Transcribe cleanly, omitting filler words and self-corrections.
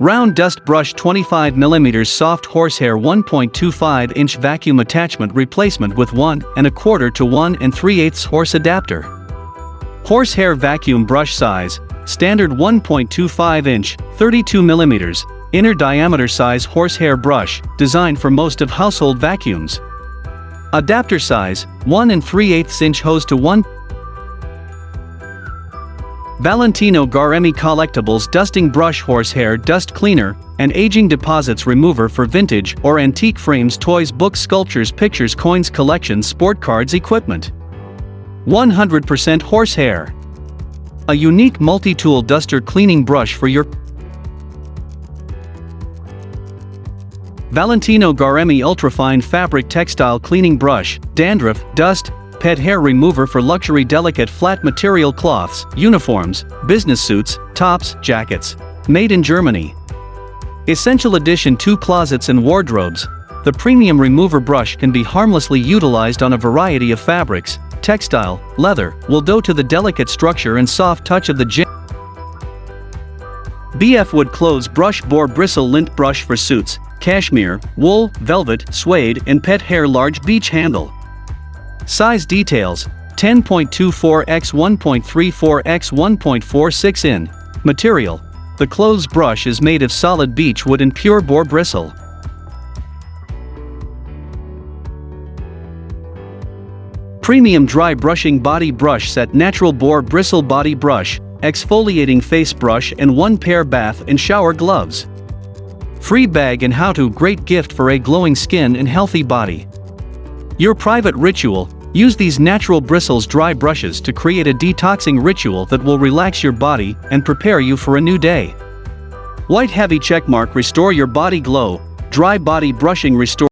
Round dust brush 25mm soft horsehair 1.25-inch vacuum attachment replacement with 1¼ to 1 3/8 horse adapter. Horsehair vacuum brush size, standard 1.25-inch, 32mm, inner diameter size horsehair brush, designed for most of household vacuums. Adapter size, 1 3/8-inch hose to 1. Valentino Garemi Collectables Dusting Brush Horsehair Dust Cleaner and Aging Deposits Remover for vintage or antique frames, toys, books, sculptures, pictures, coins, collections, sport cards, equipment. 100% horsehair. A unique multi-tool duster cleaning brush for your Valentino Garemi Ultrafine Fabric Textile Cleaning Brush, Dandruff, Dust, Pet Hair Remover for luxury delicate flat material cloths, uniforms, business suits, tops, jackets. Made in Germany. Essential Edition 2 Closets and Wardrobes. The premium remover brush can be harmlessly utilized on a variety of fabrics, textile, leather, wool dough to the delicate structure and soft touch of the BFWood Clothes Brush Boar Bristle Lint Brush for suits, cashmere, wool, velvet, suede and pet hair. Large beach handle. Size details, 10.24 x 1.34 x 1.46 in. Material, the clothes brush is made of solid beech wood and pure boar bristle. Premium dry brushing body brush set, natural boar bristle body brush, exfoliating face brush and 1 pair bath and shower gloves. Free bag and how-to, great gift for a glowing skin and healthy body. Your private ritual, use these natural bristles dry brushes to create a detoxing ritual that will relax your body and prepare you for a new day. White heavy checkmark, restore your body glow, dry body brushing restore